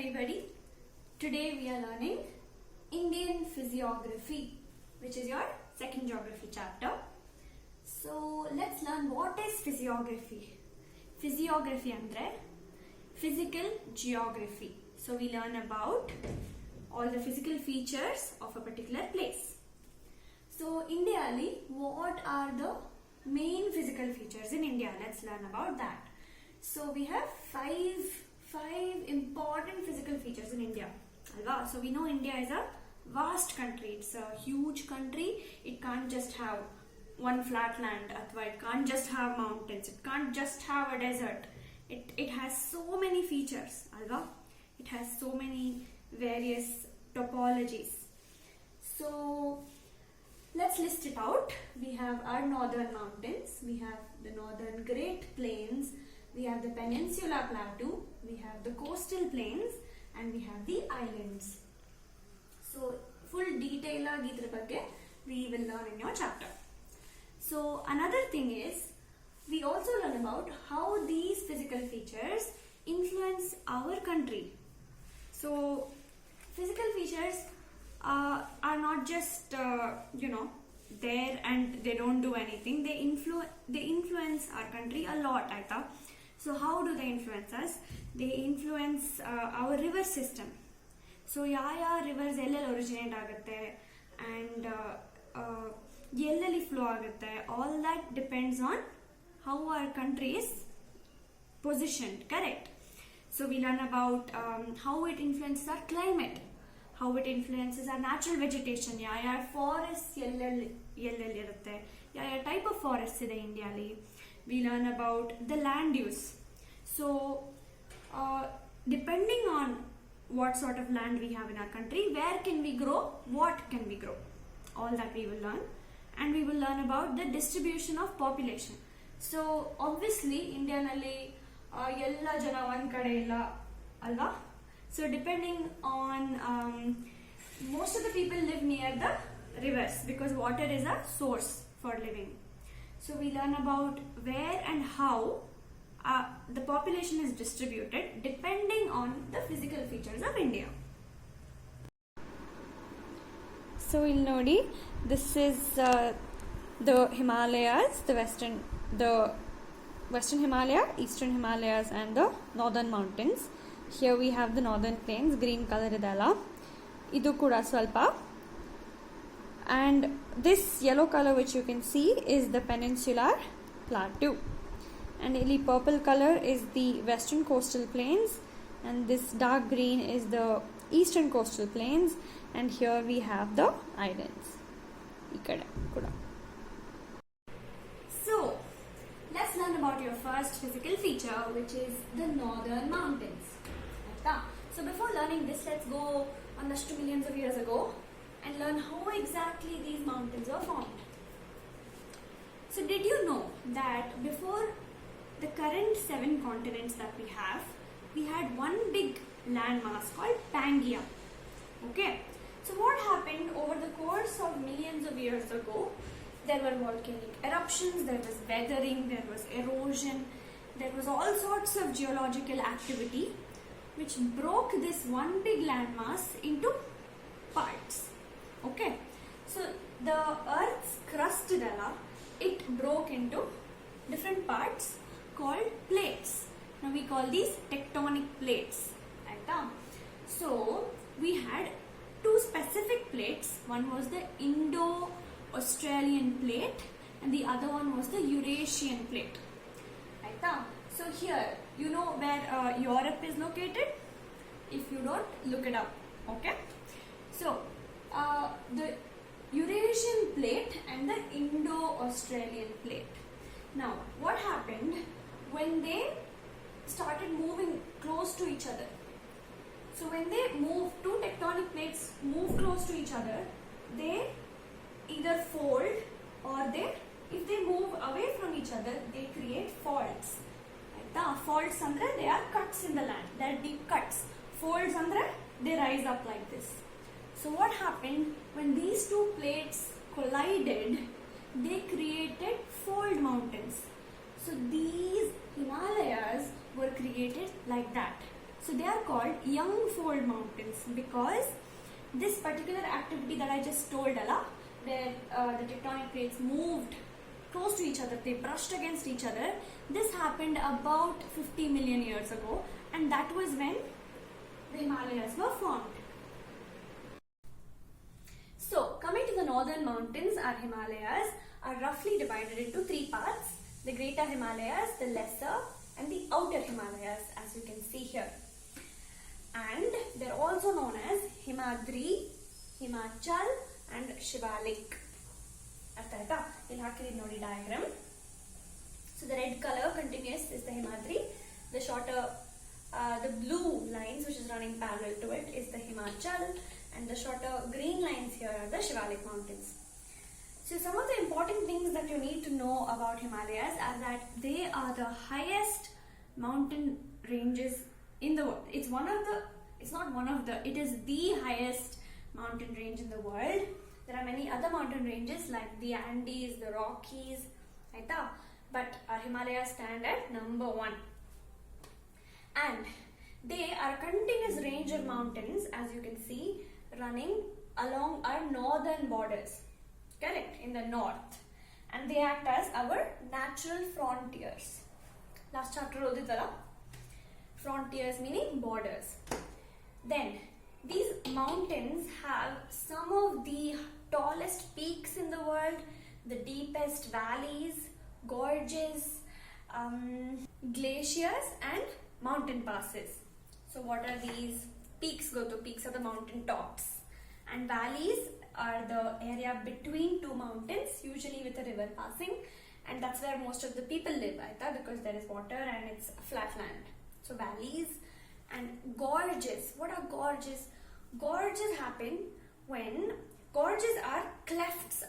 everybody. Today we are learning Indian Physiography, which is your second geography chapter. So let's learn what is physiography. Physiography andre physical geography. So we learn about all the physical features of a particular place. So India, what are the main physical features in India? Let's learn about that. So we have five important physical features in India. So we know India is a vast country. It's a huge country. It can't just have one flat land. It can't just have mountains. It can't just have a desert. It has so many features. It has so many various topologies. So let's list it out. We have our northern mountains. We have the northern Great Plains. We have the Peninsula Plateau, we have the coastal plains, and we have the islands. So, full detail we will learn in your chapter. So, another thing is, we also learn about how these physical features influence our country. So, physical features are not just, there and they don't do anything. They influence our country a lot, So how do they influence us? They influence our river system. So yaya rivers originate agutte and flow agutte. All that depends on how our country is positioned, correct? So we learn about how it influences our climate, how it influences our natural vegetation. Yaya forests irutte. Yaya type of forests ide India li. We learn about the land use. So, depending on what sort of land we have in our country, where can we grow, what can we grow, all that we will learn. And we will learn about the distribution of population. So, obviously, India nalli yella jana one kade illa alva. So, depending on most of the people live near the rivers because water is a source for living. So we learn about where and how the population is distributed depending on the physical features of India. So we'll know this is the Himalayas, the western Himalaya, eastern Himalayas, and the northern mountains. Here we have the northern plains, green color idala. Idu kuda swalpa. And this yellow color which you can see is the Peninsular Plateau. And the purple color is the western coastal plains. And this dark green is the eastern coastal plains. And here we have the islands. So, let's learn about your first physical feature, which is the northern mountains. So before learning this, let's go on the millions of years ago and learn how exactly these mountains were formed. So did you know that before the current 7 continents that we have, we had one big landmass called Pangaea. Okay, so what happened over the course of millions of years ago? There were volcanic eruptions, there was weathering, there was erosion, there was all sorts of geological activity which broke this one big landmass into parts. Okay, so the Earth's crust it broke into different parts called plates. Now we call these tectonic plates. So we had 2 specific plates. One was the Indo-Australian plate and the other one was the Eurasian plate. So here, you know where Europe is located? If you don't, look it up. Okay. So the Eurasian plate and the Indo-Australian plate. Now, what happened when they started moving close to each other? So when they move, 2 tectonic plates move close to each other, they either fold or if they move away from each other, they create faults. Faults andre, they are cuts in the land. They are deep cuts. Folds andre, they rise up like this. So what happened when these 2 plates collided? They created fold mountains. So these Himalayas were created like that. So they are called young fold mountains because this particular activity that I just told, where the tectonic plates moved close to each other, they brushed against each other. This happened about 50 million years ago, and that was when the Himalayas were formed. So, coming to the northern mountains, our Himalayas are roughly divided into three parts: the greater Himalayas, the lesser, and the outer Himalayas, as you can see here. And they're also known as Himadri, Himachal, and Shivalik. You'll have to read the diagram. So the red color continuous is the Himadri. The shorter, the blue lines which is running parallel to it is the Himachal, and the shorter green lines here are the Shivalik mountains. So some of the important things that you need to know about Himalayas are that they are the highest mountain ranges in the world. It is the highest mountain range in the world. There are many other mountain ranges like the Andes, the Rockies, but our Himalayas stand at number 1. And they are a continuous range of mountains, as you can see, running along our northern borders, correct, in the north. And they act as our natural frontiers. Last chapter odidala. Frontiers meaning borders. Then these mountains have some of the tallest peaks in the world, the deepest valleys, gorges, glaciers, and mountain passes. So what are these? Peaks peaks are the mountain tops, and valleys are the area between two mountains, usually with a river passing, and that's where most of the people live, because there is water and it's flat land. So valleys and gorges. What are gorges? Gorges happen when gorges are clefts,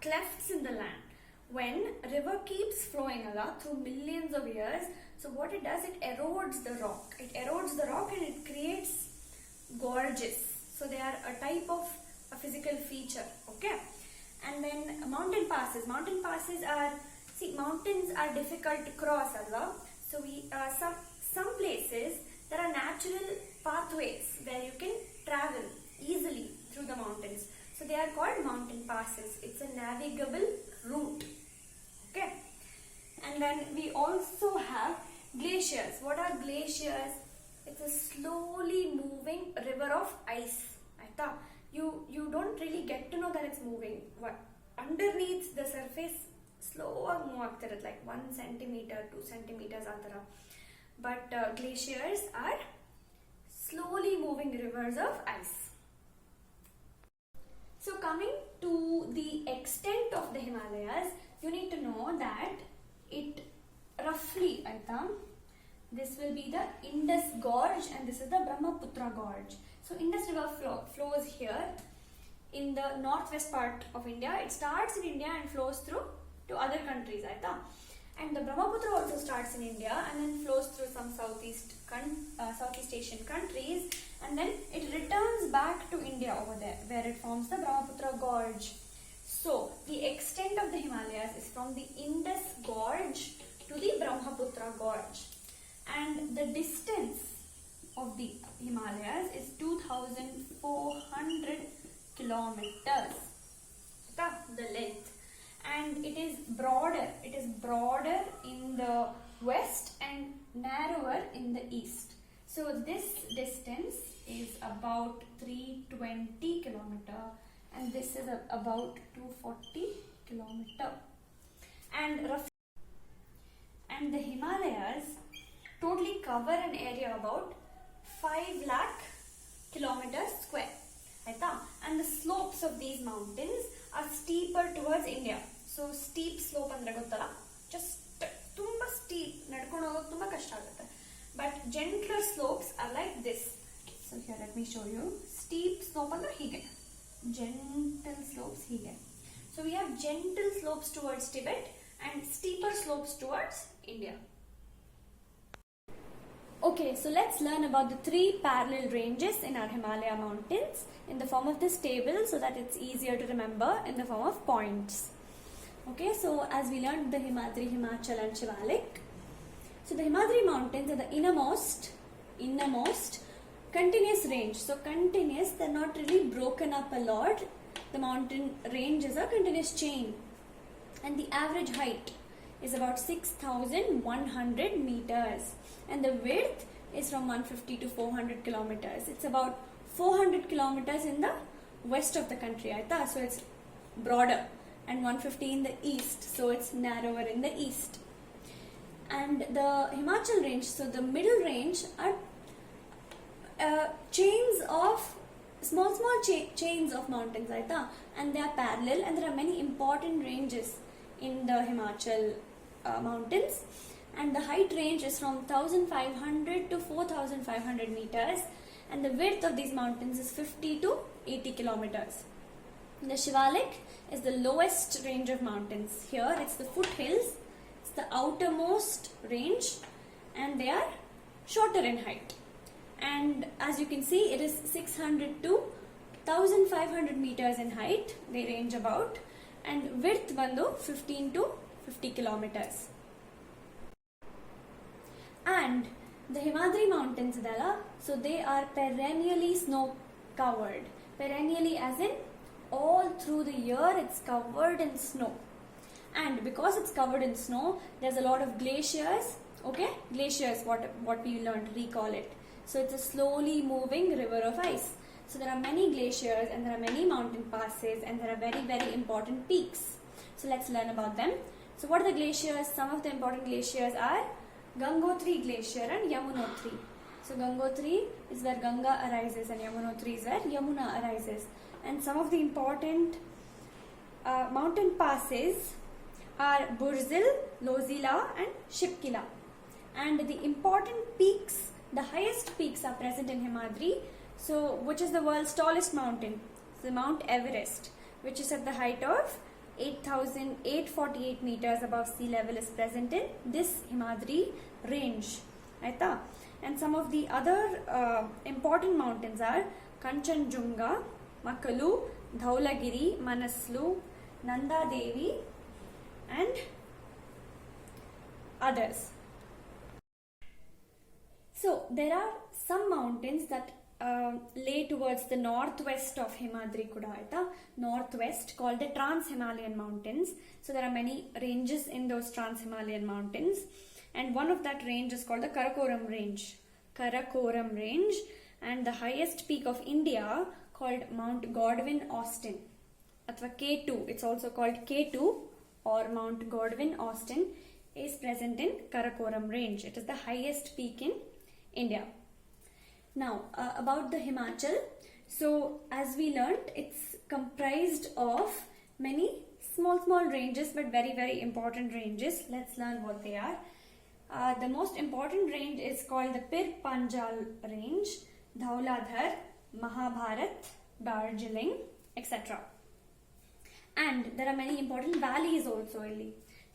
clefts in the land. When a river keeps flowing through millions of years, so what it does, it erodes the rock. It erodes the rock and it creates gorges. So they are a type of a physical feature, okay? And then mountain passes. Mountain passes are, mountains are difficult to cross, so we some places there are natural pathways where you can travel easily through the mountains. So they are called mountain passes. It's a navigable route. Okay. And then we also have glaciers. What are glaciers? It's a slowly moving river of ice. You don't really get to know that it's moving. What underneath the surface, slow move like 1 centimeter, 2 centimeters antara. But glaciers are slowly moving rivers of ice. So coming to the extent of the Himalayas, you need to know that it roughly, this will be the Indus Gorge and this is the Brahmaputra Gorge. So Indus River flows here in the northwest part of India. It starts in India and flows through to other countries. And the Brahmaputra also starts in India and then flows through some Southeast Asian countries, and then it returns back to India over there where it forms the Brahmaputra Gorge. So the extent of the Himalayas is from the Indus Gorge to the Brahmaputra Gorge, and the distance of the Himalayas is 2,400 kilometers, the length. And it is broader in the west and narrower in the east. So this distance is about 320 kilometer and this is about 240 kilometer. And the Himalayas totally cover an area about 5 lakh kilometers square. And the slopes of these mountains are steeper towards India. So steep slope andre gottala, just tumba steep nadಕೊಂಡು ಹೋಗೋಕೆ ತುಂಬಾ ಕಷ್ಟ ಆಗುತ್ತೆ. But gentler slopes are like this. So here let me show you. Steep slope andre hige. Gentle slopes hige. So we have gentle slopes towards Tibet and steeper slopes towards India. Okay, so let's learn about the 3 parallel ranges in our Himalaya mountains in the form of this table so that it's easier to remember in the form of points. Okay, so as we learned the Himadri, Himachal and Shivalik. So the Himadri mountains are the inner the most continuous range. So continuous, they're not really broken up a lot. The mountain range is a continuous chain, and the average height is about 6,100 meters, and the width is from 150 to 400 kilometers. It's about 400 kilometers in the west of the country, aita? So it's broader, and 150 in the east, so it's narrower in the east. And the Himachal range, so the middle range are chains of small chains of mountains, aita? And they are parallel, and there are many important ranges in the Himachal mountains, and the height range is from 1500 to 4500 meters, and the width of these mountains is 50 to 80 kilometers. The Shivalik is the lowest range of mountains. Here it's the foothills, it's the outermost range, and they are shorter in height. And as you can see, it is 600 to 1500 meters in height, they range about, and width bandu 15 to 50 kilometers. And the Himadri mountains idala, so they are perennially snow covered. Perennially as in all through the year it's covered in snow. And because it's covered in snow, there's a lot of glaciers, okay? Glaciers, what we learned, recall it. So it's a slowly moving river of ice. So there are many glaciers, and there are many mountain passes, and there are very, very important peaks. So let's learn about them. So what are the glaciers? Some of the important glaciers are Gangotri Glacier and Yamunotri. So Gangotri is where Ganga arises, and Yamunotri is where Yamuna arises. And some of the important mountain passes are Burzil, Lozila and Shipkila. And the important peaks, the highest peaks are present in Himadri. So which is the world's tallest mountain? So Mount Everest, which is at the height of 8,848 meters above sea level, is present in this Himadri range. Aita? And some of the other important mountains are Kanchenjunga, Makalu, Dhaulagiri, Manaslu, Nanda Devi and others. So there are some mountains that lay towards the northwest of Himadri Kudaita, northwest, called the Trans-Himalayan Mountains. So there are many ranges in those Trans-Himalayan Mountains, and one of that range is called the Karakoram Range. Karakoram Range, and the highest peak of India, called Mount Godwin Austen, athwa K2, it's also called K2 or Mount Godwin Austen, is present in Karakoram Range. It is the highest peak in India. Now about the Himachal, so as we learnt, it's comprised of many small ranges, but very, very important ranges. Let's learn what they are. The most important range is called the Pir Panjal Range, Dhauladhar, Mahabharat, Darjeeling, etc. And there are many important valleys also,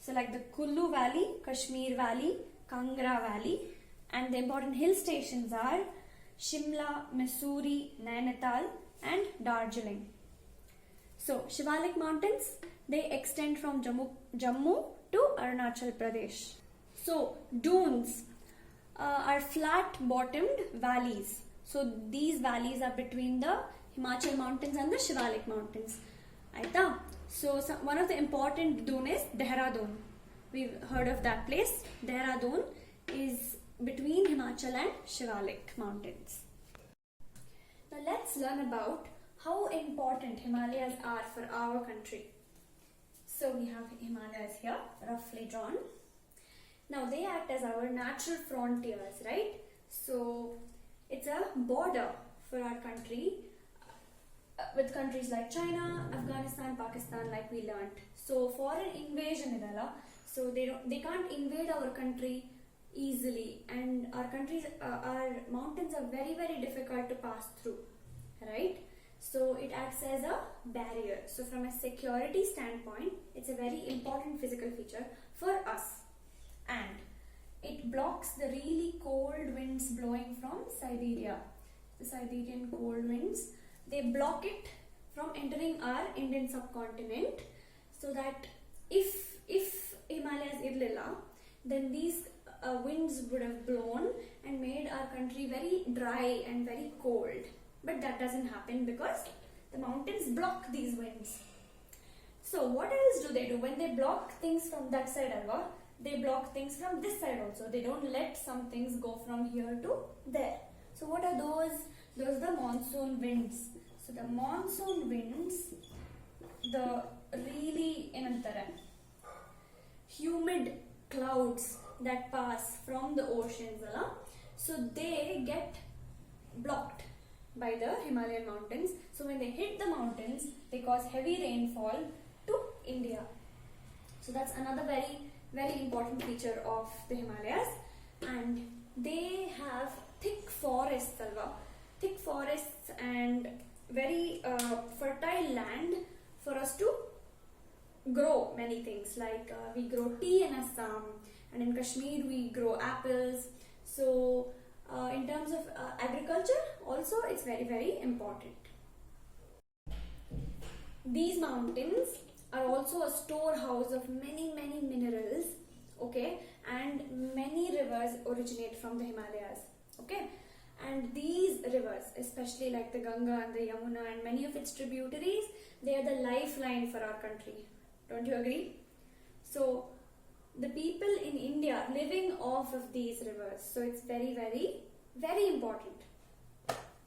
so like the Kullu Valley, Kashmir Valley, Kangra Valley, and the important hill stations are Shimla, Mussoorie, Nainital and Darjeeling. So Shivalik mountains, they extend from Jammu to Arunachal Pradesh. So dunes are flat bottomed valleys. So these valleys are between the Himachal mountains and the Shivalik mountains. Aita? So one of the important dune is Dehradun. We've heard of that place. Dehradun is between Himachal and Shivalik mountains. Now let's learn about how important Himalayas are for our country. So we have Himalayas here, roughly drawn. Now they act as our natural frontiers, right? So it's a border for our country with countries like China, Afghanistan, Pakistan, like we learnt. So foreign invasion idala, so they can't invade our country easily, and our mountains are very, very difficult to pass through, right? So it acts as a barrier. So from a security standpoint, it's a very important physical feature for us, and it blocks the really cold winds blowing from Siberia. The Siberian cold winds, they block it from entering our Indian subcontinent, so that if Himalayas irlilla, then these winds would have blown and made our country very dry and very cold. But that doesn't happen because the mountains block these winds. So what else do they do? When they block things from that side, Alva, they block things from this side also. They don't let some things go from here to there. So what are those? Those are the monsoon winds. So the monsoon winds, the really humid clouds that pass from the oceans, so they get blocked by the Himalayan mountains. So when they hit the mountains, they cause heavy rainfall to India. So that's another very important feature of the Himalayas. And they have thick forests, thick forests and very fertile land for us to grow many things. Like we grow tea in Assam, and in Kashmir we grow apples. So in terms of agriculture also, it's very important. These mountains are also a storehouse of many minerals, okay, and many rivers originate from the Himalayas, okay. And these rivers, especially like the Ganga and the Yamuna and many of its tributaries, they are the lifeline for our country. Don't you agree? So the people in India living off of these rivers, so it's very important.